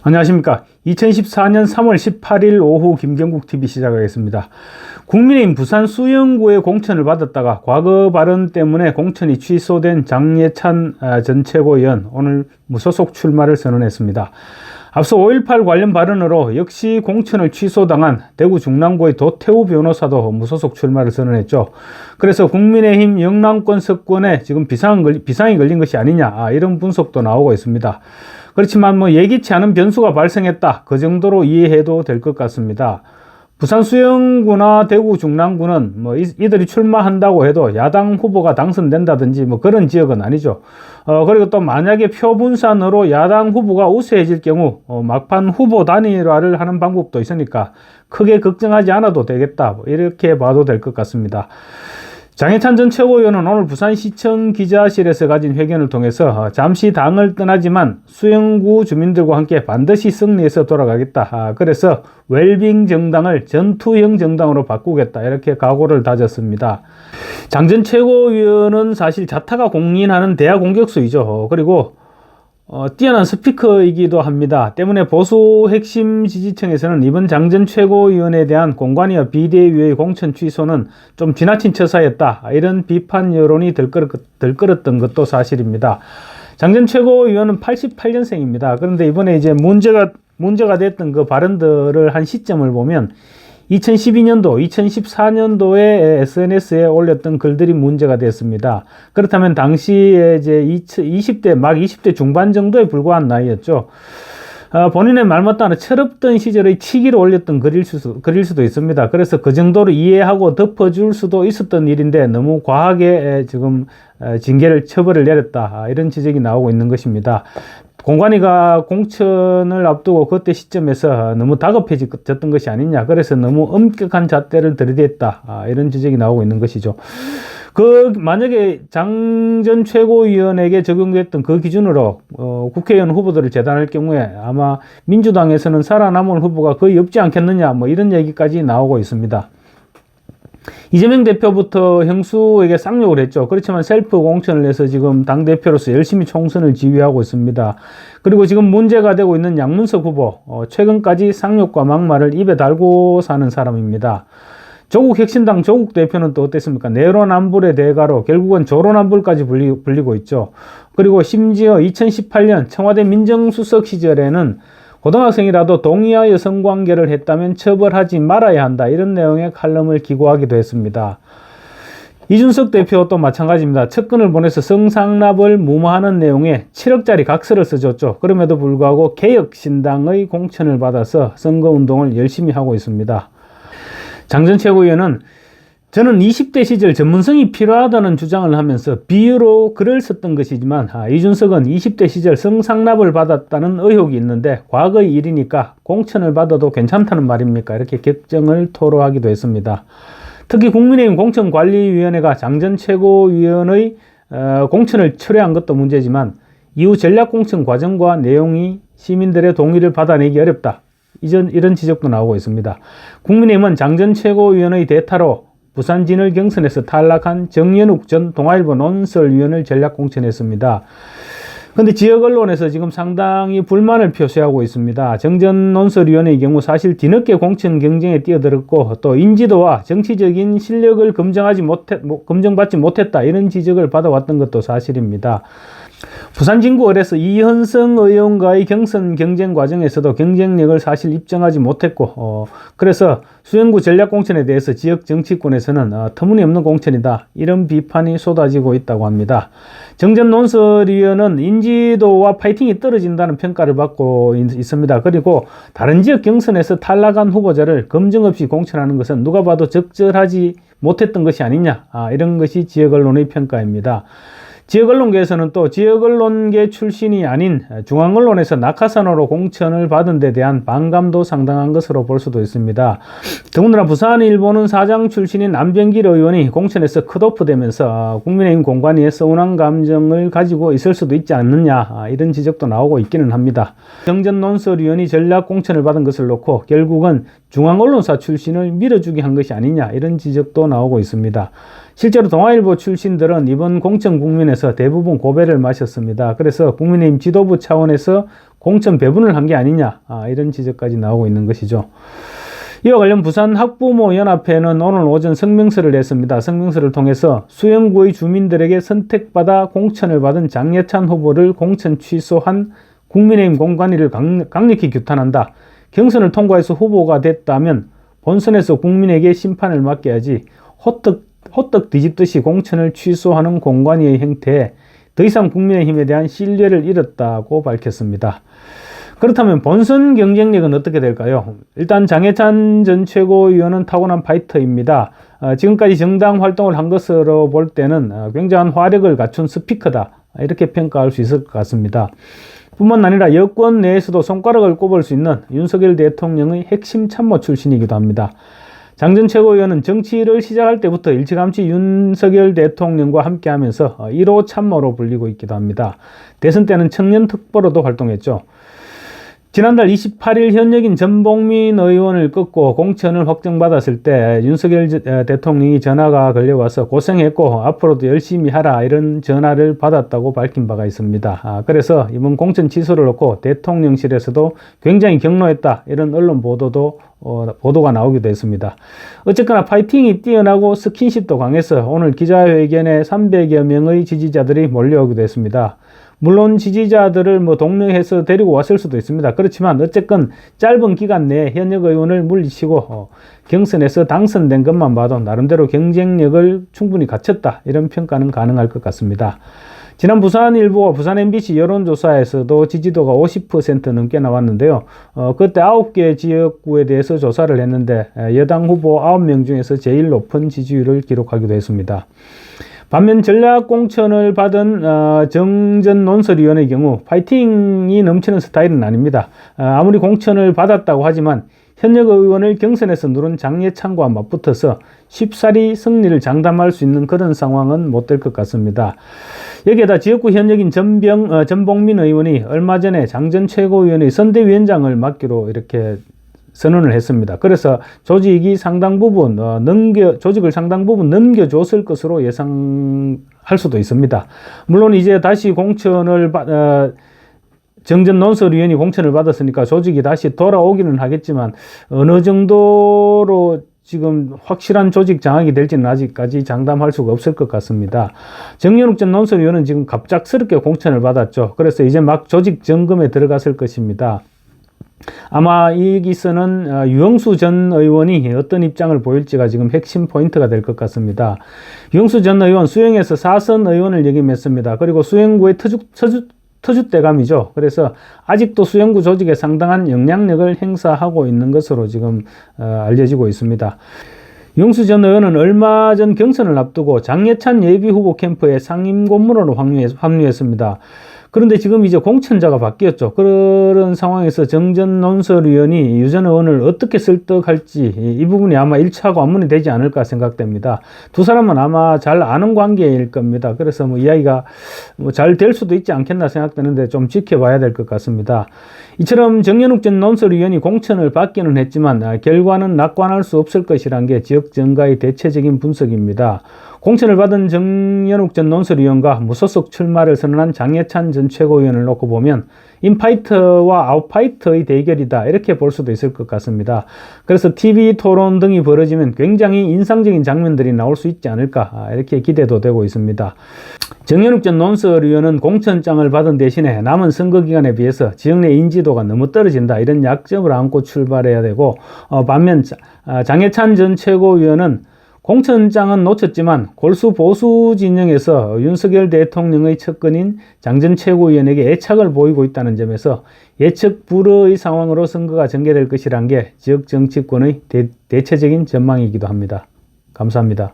안녕하십니까. 2014년 3월 18일 오후 김경국TV 시작하겠습니다. 국민의힘 부산 수영구에 공천을 받았다가 과거 발언 때문에 공천이 취소된 장예찬 전 최고위원 오늘 무소속 출마를 선언했습니다. 앞서 5.18 관련 발언으로 역시 공천을 취소당한 대구 중랑구의 도태우 변호사도 무소속 출마를 선언했죠. 그래서 국민의힘 영남권 석권에 지금 비상이 걸린 것이 아니냐 이런 분석도 나오고 있습니다. 그렇지만 예기치 않은 변수가 발생했다, 그 정도로 이해해도 될 것 같습니다. 부산 수영구나 대구 중랑구는 이들이 출마한다고 해도 야당 후보가 당선된다든지 그런 지역은 아니죠. 그리고 또 만약에 표 분산으로 야당 후보가 우세해질 경우 막판 후보 단일화를 하는 방법도 있으니까 크게 걱정하지 않아도 되겠다, 이렇게 봐도 될 것 같습니다. 장예찬 전 최고위원은 오늘 부산시청 기자실에서 가진 회견을 통해서 잠시 당을 떠나지만 수영구 주민들과 함께 반드시 승리해서 돌아가겠다, 그래서 웰빙 정당을 전투형 정당으로 바꾸겠다, 이렇게 각오를 다졌습니다. 장 전 최고위원은 사실 자타가 공인하는 대학 공격수이죠. 그리고 뛰어난 스피커이기도 합니다. 때문에 보수 핵심 지지층에서는 이번 장 전 최고위원에 대한 공관위와 비대위의 공천 취소는 좀 지나친 처사였다, 이런 비판 여론이 들끓었던 것도 사실입니다. 장 전 최고위원은 88년생입니다. 그런데 이번에 이제 문제가 됐던 그 발언들을 한 시점을 보면 2012년도, 2014년도에 SNS에 올렸던 글들이 문제가 됐습니다. 그렇다면 당시에 이제 20대 중반 정도에 불과한 나이였죠. 본인의 말 맞다는 철없던 시절의 치기로 올렸던 글일 수도 있습니다. 그래서 그 정도로 이해하고 덮어줄 수도 있었던 일인데 너무 과하게 지금 처벌을 내렸다, 이런 지적이 나오고 있는 것입니다. 공관위가 공천을 앞두고 그때 시점에서 너무 다급해졌던 것이 아니냐, 그래서 너무 엄격한 잣대를 들이댔다, 이런 지적이 나오고 있는 것이죠. 만약에 장 전 최고위원에게 적용됐던 그 기준으로 국회의원 후보들을 제단할 경우에 아마 민주당에서는 살아남을 후보가 거의 없지 않겠느냐, 이런 얘기까지 나오고 있습니다. 이재명 대표부터 형수에게 쌍욕을 했죠. 그렇지만 셀프 공천을 해서 지금 당대표로서 열심히 총선을 지휘하고 있습니다. 그리고 지금 문제가 되고 있는 양문석 후보, 최근까지 쌍욕과 막말을 입에 달고 사는 사람입니다. 조국 혁신당 조국 대표는 또 어땠습니까? 내로남불의 대가로 결국은 조로남불까지 불리고 있죠. 그리고 심지어 2018년 청와대 민정수석 시절에는 고등학생이라도 동의하여 성관계를 했다면 처벌하지 말아야 한다, 이런 내용의 칼럼을 기고하기도 했습니다. 이준석 대표도 마찬가지입니다. 측근을 보내서 성상납을 무마하는 내용의 7억짜리 각서를 써줬죠. 그럼에도 불구하고 개혁신당의 공천을 받아서 선거운동을 열심히 하고 있습니다. 장 전 최고위원은 저는 20대 시절 전문성이 필요하다는 주장을 하면서 비유로 글을 썼던 것이지만 이준석은 20대 시절 성상납을 받았다는 의혹이 있는데 과거의 일이니까 공천을 받아도 괜찮다는 말입니까? 이렇게 격정을 토로하기도 했습니다. 특히 국민의힘 공천관리위원회가 장 전 최고위원의 공천을 철회한 것도 문제지만 이후 전략공천 과정과 내용이 시민들의 동의를 받아내기 어렵다, 이런 지적도 나오고 있습니다. 국민의힘은 장 전 최고위원의 대타로 부산 진을 경선에서 탈락한 정연욱 전 동아일보 논설위원을 전략 공천했습니다. 그런데 지역 언론에서 지금 상당히 불만을 표시하고 있습니다. 정전 논설위원의 경우 사실 뒤늦게 공천 경쟁에 뛰어들었고 또 인지도와 정치적인 실력을 검증받지 못했다, 이런 지적을 받아왔던 것도 사실입니다. 부산 진구을에서 이현성 의원과의 경선 경쟁 과정에서도 경쟁력을 사실 입증하지 못했고 그래서 수영구 전략공천에 대해서 지역 정치권에서는 터무니없는 공천이다, 이런 비판이 쏟아지고 있다고 합니다. 정전 논설위원은 인지도와 파이팅이 떨어진다는 평가를 받고 있습니다. 그리고 다른 지역 경선에서 탈락한 후보자를 검증 없이 공천하는 것은 누가 봐도 적절하지 못했던 것이 아니냐, 이런 것이 지역 언론의 평가입니다. 지역 언론계에서는 또 지역 언론계 출신이 아닌 중앙 언론에서 낙하산으로 공천을 받은 데 대한 반감도 상당한 것으로 볼 수도 있습니다. 더군다나 부산일보는 사장 출신인 안병길 의원이 공천에서 컷오프되면서 국민의힘 공관위에 서운한 감정을 가지고 있을 수도 있지 않느냐, 이런 지적도 나오고 있기는 합니다. 정전 논설위원이 전략 공천을 받은 것을 놓고 결국은 중앙 언론사 출신을 밀어주게 한 것이 아니냐, 이런 지적도 나오고 있습니다. 실제로 동아일보 출신들은 이번 공천 국면에서 대부분 고배를 마셨습니다. 그래서 국민의힘 지도부 차원에서 공천 배분을 한 게 아니냐, 이런 지적까지 나오고 있는 것이죠. 이와 관련 부산 학부모연합회는 오늘 오전 성명서를 냈습니다. 성명서를 통해서 수영구의 주민들에게 선택받아 공천을 받은 장예찬 후보를 공천 취소한 국민의힘 공관위를 강력히 규탄한다. 경선을 통과해서 후보가 됐다면 본선에서 국민에게 심판을 맡겨야지 호떡 뒤집듯이 공천을 취소하는 공관위의 행태에 더 이상 국민의힘에 대한 신뢰를 잃었다고 밝혔습니다. 그렇다면 본선 경쟁력은 어떻게 될까요? 일단 장해찬 전 최고위원은 타고난 파이터입니다. 지금까지 정당 활동을 한 것으로 볼 때는 굉장한 화력을 갖춘 스피커다, 이렇게 평가할 수 있을 것 같습니다. 뿐만 아니라 여권 내에서도 손가락을 꼽을 수 있는 윤석열 대통령의 핵심 참모 출신이기도 합니다. 장 전 최고위원은 정치를 시작할 때부터 일찌감치 윤석열 대통령과 함께하면서 1호 참모로 불리고 있기도 합니다. 대선 때는 청년특보로도 활동했죠. 지난달 28일 현역인 전봉민 의원을 꺾고 공천을 확정받았을 때 윤석열 대통령이 전화가 걸려와서 고생했고 앞으로도 열심히 하라, 이런 전화를 받았다고 밝힌 바가 있습니다. 그래서 이번 공천 취소를 놓고 대통령실에서도 굉장히 격노했다, 이런 언론 보도가 나오기도 했습니다. 어쨌거나 파이팅이 뛰어나고 스킨십도 강해서 오늘 기자회견에 300여 명의 지지자들이 몰려오기도 했습니다. 물론 지지자들을 독려해서 데리고 왔을 수도 있습니다. 그렇지만 어쨌건 짧은 기간 내에 현역 의원을 물리치고 경선에서 당선된 것만 봐도 나름대로 경쟁력을 충분히 갖췄다, 이런 평가는 가능할 것 같습니다. 지난 부산일보와 부산 MBC 여론조사에서도 지지도가 50% 넘게 나왔는데요. 그때 9개 지역구에 대해서 조사를 했는데 여당 후보 9명 중에서 제일 높은 지지율을 기록하기도 했습니다. 반면 전략공천을 받은 정전 논설위원의 경우 파이팅이 넘치는 스타일은 아닙니다. 아무리 공천을 받았다고 하지만 현역 의원을 경선에서 누른 장예찬과 맞붙어서 쉽사리 승리를 장담할 수 있는 그런 상황은 못 될 것 같습니다. 여기에다 지역구 현역인 전봉민 의원이 얼마 전에 장 전 최고위원의 선대위원장을 맡기로 이렇게 선언을 했습니다. 그래서 조직을 상당 부분 넘겨줬을 것으로 예상할 수도 있습니다. 물론 이제 다시 정전 논설위원이 공천을 받았으니까 조직이 다시 돌아오기는 하겠지만 어느 정도로 지금 확실한 조직 장악이 될지는 아직까지 장담할 수가 없을 것 같습니다. 정연욱 전 논설위원은 지금 갑작스럽게 공천을 받았죠. 그래서 이제 막 조직 점검에 들어갔을 것입니다. 아마 여기서는 유영수 전 의원이 어떤 입장을 보일지가 지금 핵심 포인트가 될 것 같습니다. 유영수 전 의원 수영에서 4선 의원을 역임했습니다. 그리고 수영구의 터줏대감이죠. 그래서 아직도 수영구 조직에 상당한 영향력을 행사하고 있는 것으로 지금 알려지고 있습니다. 유영수 전 의원은 얼마 전 경선을 앞두고 장예찬 예비후보 캠프에 상임고문으로 합류했습니다. 그런데 지금 이제 공천자가 바뀌었죠. 그런 상황에서 정전 논설위원이 유 전 의원을 어떻게 설득할지 이 부분이 아마 1차 관문이 되지 않을까 생각됩니다. 두 사람은 아마 잘 아는 관계일 겁니다. 그래서 이야기가 잘 될 수도 있지 않겠나 생각되는데 좀 지켜봐야 될 것 같습니다. 이처럼 정연욱 전 논설위원이 공천을 받기는 했지만 결과는 낙관할 수 없을 것이란 게 지역 정가의 대체적인 분석입니다. 공천을 받은 정연욱 전 논설위원과 무소속 출마를 선언한 장예찬 전 최고위원을 놓고 보면 인파이터와 아웃파이터의 대결이다, 이렇게 볼 수도 있을 것 같습니다. 그래서 TV 토론 등이 벌어지면 굉장히 인상적인 장면들이 나올 수 있지 않을까, 이렇게 기대도 되고 있습니다. 정연욱 전 논설위원은 공천장을 받은 대신에 남은 선거 기간에 비해서 지역 내 인지도가 너무 떨어진다, 이런 약점을 안고 출발해야 되고, 반면 장예찬 전 최고위원은 공천장은 놓쳤지만 골수 보수 진영에서 윤석열 대통령의 측근인 장 전 최고위원에게 애착을 보이고 있다는 점에서 예측 불허의 상황으로 선거가 전개될 것이란 게 지역 정치권의 대체적인 전망이기도 합니다. 감사합니다.